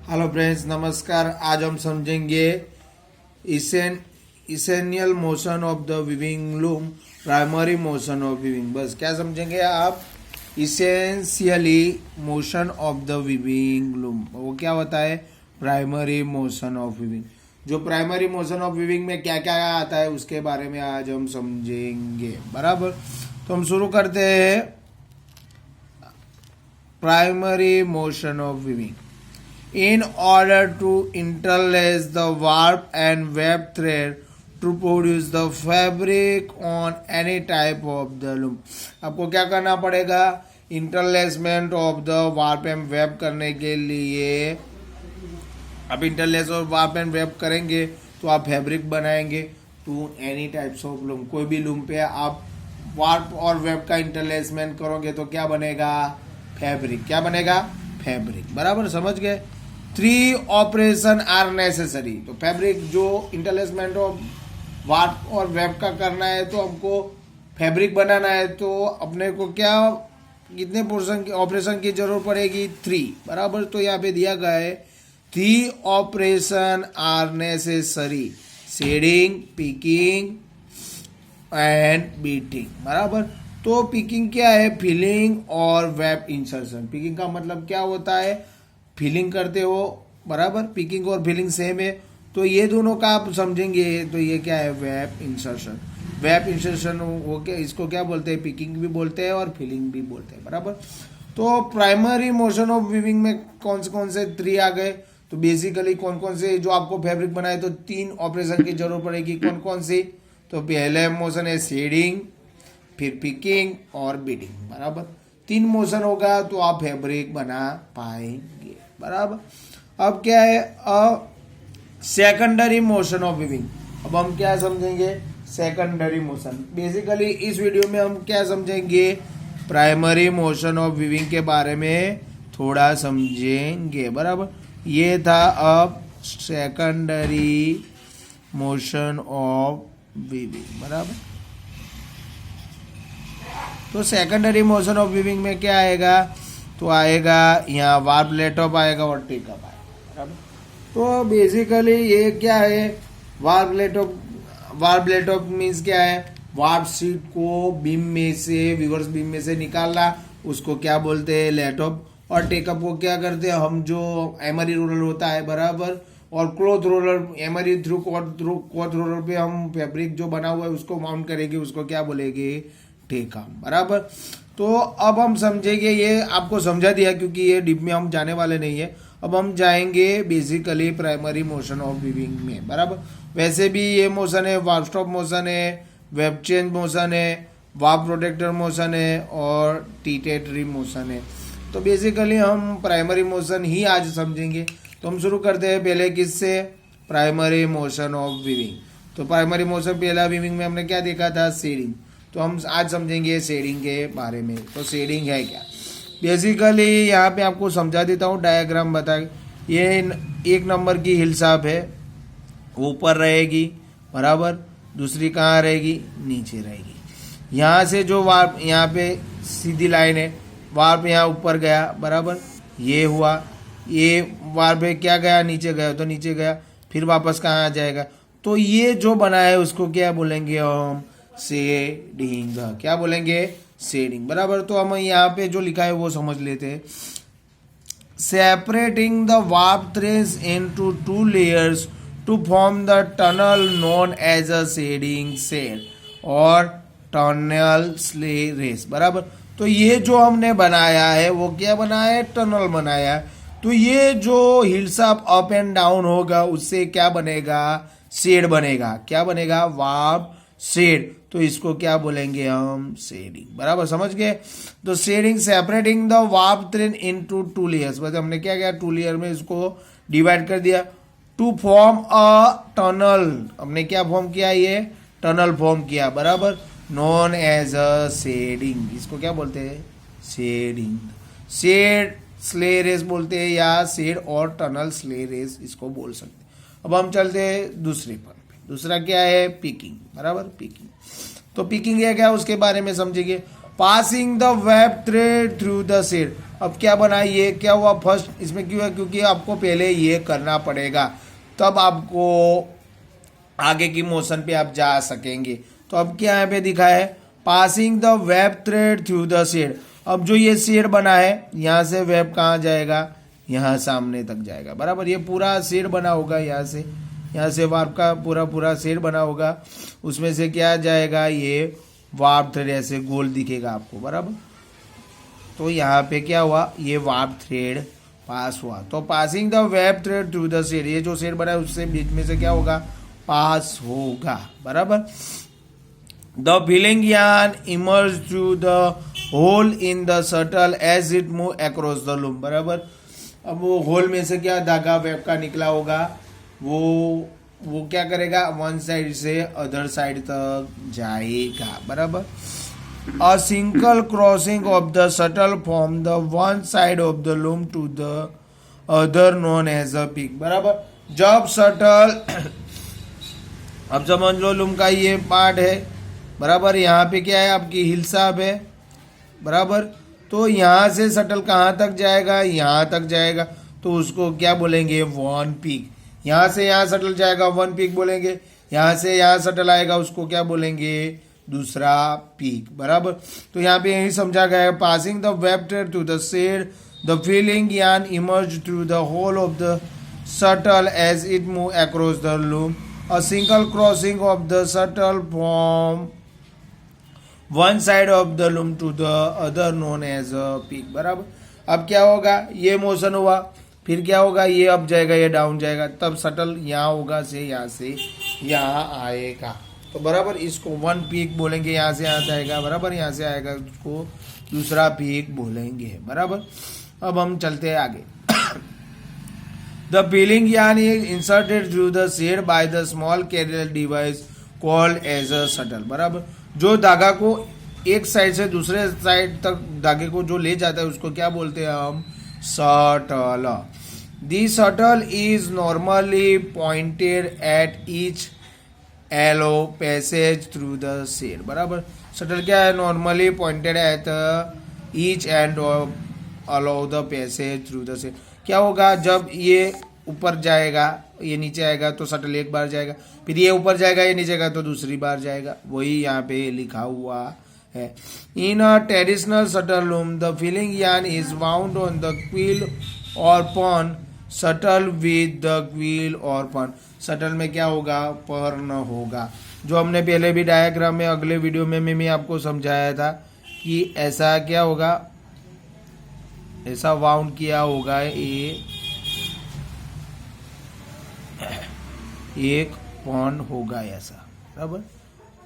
Hello friends, नमस्कार। आज हम समझेंगे essential motion of the weaving loom, primary motion of weaving. बस क्या समझेंगे आप? Essentially motion of the weaving loom, वो क्या होता है? Primary motion of weaving. जो प्राइमरी मोशन ऑफ विविंग में क्या क्या आता है उसके बारे में आज हम समझेंगे, बराबर। तो हम शुरू करते हैं। Primary motion of viewing. In order to interlace the warp and web thread to produce the fabric on any type of the loom, आपको क्या करना पड़ेगा? Interlacement of the warp and weft करने के लिए आप इंटरलेस और वार्प एंड वेब करेंगे तो आप फैब्रिक बनाएंगे to any types of loom. कोई भी लूम पे आप वार्प और वेब का इंटरलेसमेंट करोगे तो क्या बनेगा? फैब्रिक। क्या बनेगा? फैब्रिक। बराबर, समझ गए? 3 ऑपरेशन आर नेसेसरी। तो फैब्रिक जो इंटरलेसमेंट ऑफ वार्प और वेब का करना है तो हमको फैब्रिक बनाना है, तो अपने को क्या कितने पोर्शन की ऑपरेशन की जरूरत पड़ेगी? 3। बराबर। तो यहाँ पे दिया गया है 3 operation are necessary: shedding, picking and beating. बराबर। तो पिकिंग क्या है? फिलिंग और वेब इंसर्शन। पिकिंग का मतलब क्या होता है? फिलिंग करते हो, बराबर। पिकिंग और फिलिंग सेम है, तो ये दोनों का आप समझेंगे। तो ये क्या है? Web insertion. वेब इंसर्शन वो क्या, इसको क्या बोलते हैं? पिकिंग भी बोलते हैं और फिलिंग भी बोलते हैं, बराबर। तो प्राइमरी मोशन ऑफ वीविंग में कौन से 3 आ गए? तो बेसिकली कौन से जो आपको फैब्रिक बनाए तो 3 ऑपरेशन की जरूरत पड़ेगी। कौन सी? तो पहले मोशन है शेडिंग, फिर पिकिंग और बीटिंग, बराबर। 3 मोशन होगा तो आप फैब्रिक बना पाएंगे, बराबर। अब क्या है? Secondary motion of weaving. अब हम क्या समझेंगे? Secondary motion. बेसिकली इस वीडियो में हम क्या समझेंगे? प्राइमरी मोशन ऑफ वीविंग के बारे में थोड़ा समझेंगे, बराबर। ये था अब सेकेंडरी मोशन ऑफ वीविंग, बराबर। तो सेकेंडरी मोशन ऑफ वीविंग में क्या आएगा? तो आएगा यहाँ वार्प लेटअप आएगा और टेकअप आएगा, बराबर। तो बेसिकली ये क्या है? वार्प लेटअप मीन्स क्या है? वार्प शीट को बीम में से, रिवर्स बीम में से निकालना, उसको क्या बोलते हैं? लेटअप। और टेकअप को क्या करते हैं हम? जो एमरी रोलर होता है, बराबर, और cloth roller, emery through cloth roller पे हम फैब्रिक जो बना हुआ है उसको माउंट करेंगे, उसको क्या बोलेंगे? टेकअप, बराबर। तो अब हम समझेंगे, ये आपको समझा दिया क्योंकि ये डीप में हम जाने वाले नहीं है। अब हम जाएंगे basically primary motion of weaving में, बराबर। वैसे भी ये मोशन है, वार्प स्टॉप मोशन है, वेब चेंज मोशन है, वार्प प्रोटेक्टर मोशन है और टीटेटरी मोशन है। तो बेसिकली हम प्राइमरी मोशन ही आज समझेंगे। तो हम शुरू करते हैं पहले किससे? Primary motion of weaving. तो प्राइमरी मोशन पहला वीविंग में हमने क्या देखा था? शेडिंग। तो हम आज समझेंगे शेडिंग के बारे में। तो शेडिंग है क्या? बेसिकली यहाँ पे आपको समझा देता हूँ, डायग्राम बता। ये 1 नंबर की हिल साप है, ऊपर रहेगी, बराबर। दूसरी कहाँ रहेगी? नीचे रहेगी। यहाँ से जो वार्प, यहाँ पे सीधी लाइन है, वार्प यहाँ ऊपर गया, बराबर। ये हुआ, ये वार्प क्या गया? नीचे गया, तो नीचे गया, फिर वापस कहाँ आ जाएगा? तो ये जो बना है उसको क्या बोलेंगे हम? शेडिंग। क्या बोलेंगे? शेडिंग, बराबर। तो हम यहाँ पे जो लिखा है वो समझ लेते हैं। Separating the warp threads into 2 layers to form the tunnel known as a shedding सेल और टनल स्लेरेस, बराबर। तो ये जो हमने बनाया है वो क्या बनाया है? टनल बनाया है। तो ये जो हिल्स अप एंड डाउन होगा उससे क्या बनेगा? शेड बनेगा। क्या बनेगा? Warp shed. तो इसको क्या बोलेंगे हम? शेडिंग, बराबर। समझ गए? तो shedding, separating the warp thread into 2 layers. मतलब हमने क्या किया? 2 लेयर में इसको डिवाइड कर दिया टू फॉर्म अ टनल। हमने क्या फॉर्म किया? ये टनल फॉर्म किया, बराबर। Known as a shedding. इसको क्या बोलते हैं? शेडिंग। शेड स्लेरेस बोलते हैं, या शेड और टनल स्लेरेस इसको बोल सकते हैं। अब हम चलते हैं दूसरे पर। दूसरा क्या है? पिकिंग, बराबर। पिकिंग। तो पिकिंग है क्या? उसके बारे में समझेंगे। Passing the weft thread through the seed. अब क्या बना, ये क्या हुआ फर्स्ट इसमें क्यों है, क्योंकि आपको पहले ये करना पड़ेगा तब आपको आगे की मोशन पे आप जा सकेंगे। तो अब क्या यहाँ पे दिखा है, passing the weft thread through the seed. अब जो ये सीड बना है यहाँ से वेब कहाँ जाएगा, यहाँ सामने तक जाएगा, बराबर। ये पूरा सीड बना होगा यहाँ से वार्प का पूरा सीड बना होगा, उसमें से क्या जाएगा, ये वार्प थ्रेड ऐसे गोल दिखेगा आपको, बराबर। तो यहाँ पे क्या हुआ, ये वार्प थ्रेड पास हुआ। तो passing the weft thread through the seed, ये जो सीड बना है उससे बीच में से क्या होगा, पास होगा, बराबर। The filling yarn emerge through the hole in the shuttle as it move across the loom, बराबर। अब वो होल में से क्या धागा वेब का निकला होगा, वो क्या करेगा, वन साइड से अदर साइड तक जाएगा, बराबर। A single crossing of the shuttle from the one side of the loom to the other known as a peak, बराबर। जब शटल अब समझ लो लूम का ये पार्ट है, बराबर। यहाँ पे क्या है, आपकी हिल साब है, बराबर। तो यहाँ से शटल कहाँ तक जाएगा, यहाँ तक जाएगा, तो उसको क्या बोलेंगे, वन पीक। यहाँ से यहाँ शटल जाएगा, वन पीक बोलेंगे। यहाँ से यहाँ शटल आएगा, उसको क्या बोलेंगे, दूसरा पीक, बराबर। तो यहाँ पे यही समझा गया है, passing the weft thread through the shed the filling yarn emerge through the hole of the shuttle as it move across the loom. A single crossing of the shuttle from one side of the loom to the other known as a pick, बराबर। अब क्या होगा, ये motion हुआ, फिर क्या होगा, ये अप जाएगा, ये डाउन जाएगा, तब शटल यहाँ होगा से यहाँ आएगा, तो बराबर इसको वन पीक बोलेंगे। यहाँ से यहाँ जाएगा, बराबर, यहाँ से आएगा, उसको दूसरा पीक बोलेंगे, बराबर। अब हम चलते हैं आगे। The filling yarn is inserted through the shed by the small carrier device called as a shuttle, बराबर। जो धागा को एक साइड से दूसरे साइड तक धागे को जो ले जाता है उसको क्या बोलते हैं हम, shuttle. The shuttle is normally pointed at each allow passage through the shed, बराबर। शटल क्या है, normally pointed at each end allow the passage through the shed. क्या होगा, जब ये ऊपर जाएगा, ये नीचे आएगा तो शटल एक बार जाएगा, फिर ये ऊपर जाएगा, ये नीचे जाएगा तो दूसरी बार जाएगा, वही यहाँ पे लिखा हुआ है। In a traditional shuttle loom the filling yarn is wound on the quill or pirn shuttle with the quill or pirn. Shuttle में क्या होगा, पर्न होगा, जो हमने पहले भी डायग्राम में अगले वीडियो में मैं आपको समझाया था कि ऐसा क्या होगा, ऐसा वाउंड किया होगा, ये एक पॉन होगा ऐसा, बराबर।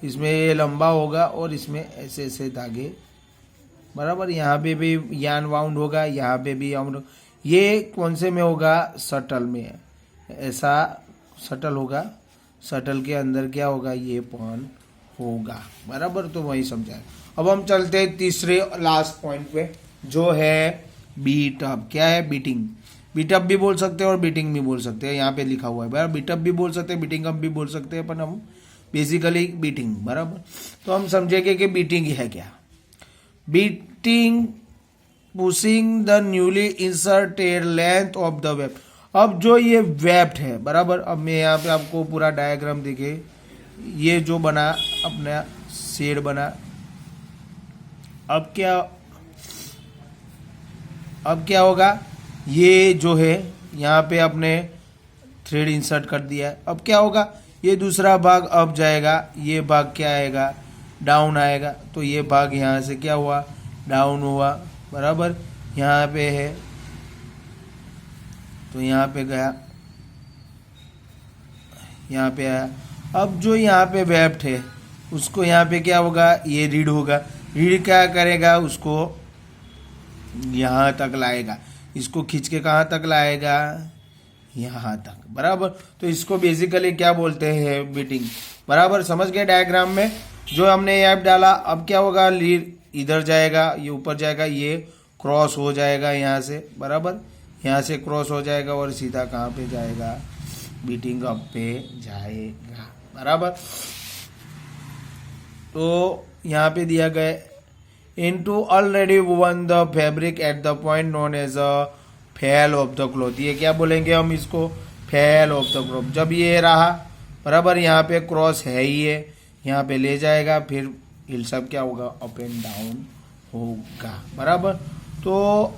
इसमें ये लंबा होगा और इसमें ऐसे ऐसे धागे, बराबर। यहाँ पे भी यान वाउंड होगा, यहाँ पे भी वाउंड। ये कौन से में होगा, शटल में, ऐसा शटल होगा, शटल के अंदर क्या होगा, ये पॉन होगा, बराबर। तो वही समझाए। अब हम चलते हैं तीसरे लास्ट पॉइंट पे, जो है बीट अप। क्या है, बीटिंग। बीट अप भी बोल सकते हैं और बीटिंग भी बोल सकते हैं, यहाँ पे लिखा हुआ है, बराबर। बीट अप भी बोल सकते हैं, बीटिंग अप भी बोल सकते हैं, पर हम बेसिकली बीटिंग, बराबर। तो हम समझेंगे कि बीटिंग है क्या। Beating pushing the newly inserted length of the web. अब जो ये वेब है, बराबर। अब मैं यहाँ पे आपको पूरा डायग्राम देखे, ये जो बना अपना शेड बना, अब क्या होगा, ये जो है यहाँ पे आपने थ्रेड इंसर्ट कर दिया है। अब क्या होगा, ये दूसरा भाग अब जाएगा, ये भाग क्या आएगा, डाउन आएगा, तो ये भाग यहाँ से क्या हुआ, डाउन हुआ, बराबर। यहाँ पे है तो यहाँ पे गया, यहाँ पे आया। अब जो यहाँ पे वेब्ट है उसको यहाँ पे क्या होगा, ये रीड होगा। रीड क्या करेगा, उसको यहाँ तक लाएगा, इसको खींच के कहाँ तक लाएगा, यहाँ तक, बराबर। तो इसको बेसिकली क्या बोलते हैं, बीटिंग, बराबर। समझ गए डायग्राम में जो हमने ऐप डाला। अब क्या होगा, लीड इधर जाएगा, ये ऊपर जाएगा, ये क्रॉस हो जाएगा यहाँ से, बराबर। यहाँ से क्रॉस हो जाएगा और सीधा कहाँ पे जाएगा, बीटिंग अप पे जाएगा, बराबर। तो यहाँ पे दिया गया into already woven the fabric at the point known as a fell off the cloth. ये क्या बोलेंगे हम इसको, फेल ऑफ द क्लॉथ। जब ये रहा बराबर, यहाँ पे क्रॉस है ही है, यहाँ पे ले जाएगा, फिर हिल सब क्या होगा, अप एंड डाउन होगा बराबर। तो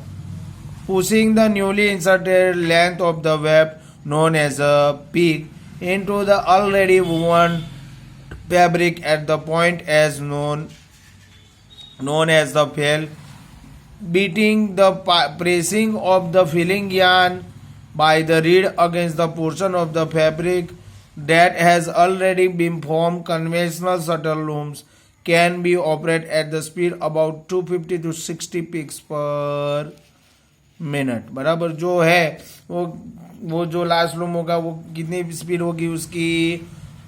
pushing the newly inserted length of the weft known as a pick into the already woven fabric at the point as known as the fail, beating the pressing of the filling yarn by the reed against the portion of the fabric that has already been formed. Conventional shuttle looms can be operated at the speed about 250 to 60 picks per minute बराबर। जो है वो जो last loom होगा वो कितनी speed होगी उसकी,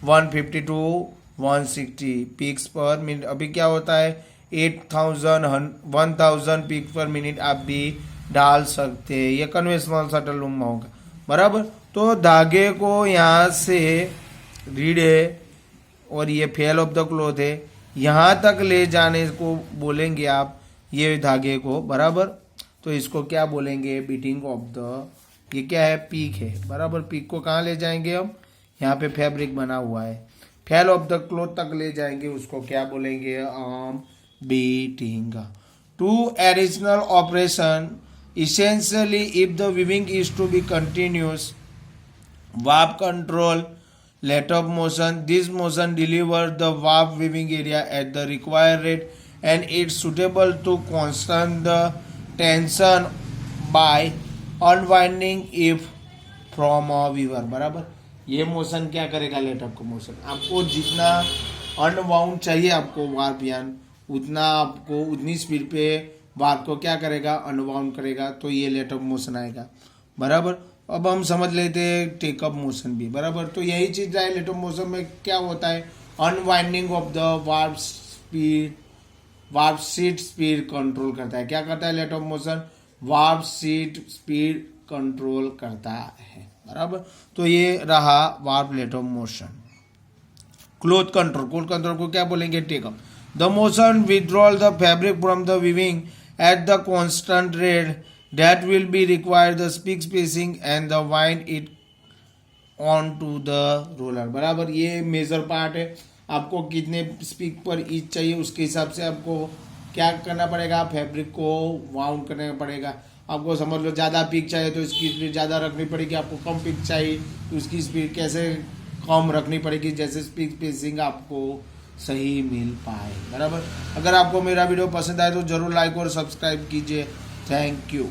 150 टू 160 पिक्स पर मिनट। अभी क्या होता है 1000 पिक पर मिनट आप भी डाल सकते हैं, ये कन्वेंशनल शटल लूम में होगा बराबर। तो धागे को यहाँ से रीड है और ये फेल ऑफ द क्लॉथ है, यहाँ तक ले जाने को बोलेंगे आप ये धागे को बराबर। तो इसको क्या बोलेंगे, बीटिंग ऑफ द, ये क्या है, पीक है बराबर। पीक को कहाँ ले जाएंगे हम, यहाँ पे फैब्रिक बना हुआ है, फेल ऑफ द क्लॉथ तक ले जाएंगे, उसको क्या बोलेंगे, beating. Two additional operation essentially if the weaving is to be continuous, warp control let of motion. This motion delivers the warp weaving area at the required rate and it's suitable to constant the tension by unwinding if from a weaver बराबर। ये motion क्या करेगा, late up का motion, आपको जितना unbound चाहिए आपको warp यान, उतना आपको उतनी स्पीड पे वार्प को क्या करेगा, अनबाउंड करेगा, तो ये लेट अप मोशन आएगा बराबर। अब हम समझ लेते हैं टेकअप मोशन भी बराबर। तो यही चीज है, लेट अप मोशन में क्या होता है, unwinding of the warp speed, warp sheet speed control करता है। क्या करता है let up motion, warp sheet speed control करता है बराबर। तो ये रहा warp let up motion. Cloth control को क्या बोलेंगे, take up. The motion withdrawal the fabric from the weaving at the constant rate that will be required the peak spacing and the wind it on to the roller बराबर। ये major part है, आपको कितने speak पर each चाहिए उसके हिसाब से आपको क्या करना पड़ेगा, फैब्रिक को वाउंड करना पड़ेगा। आपको समझ लो ज़्यादा पीक चाहिए तो इसकी स्पीड ज़्यादा रखनी पड़ेगी, आपको कम पीक चाहिए तो उसकी स्पीड कैसे कम रखनी पड़ेगी, जैसे स्पीक स्पेसिंग आपको सही मिल पाए बराबर। अगर आपको मेरा वीडियो पसंद आए तो जरूर लाइक और सब्सक्राइब कीजिए। Thank you.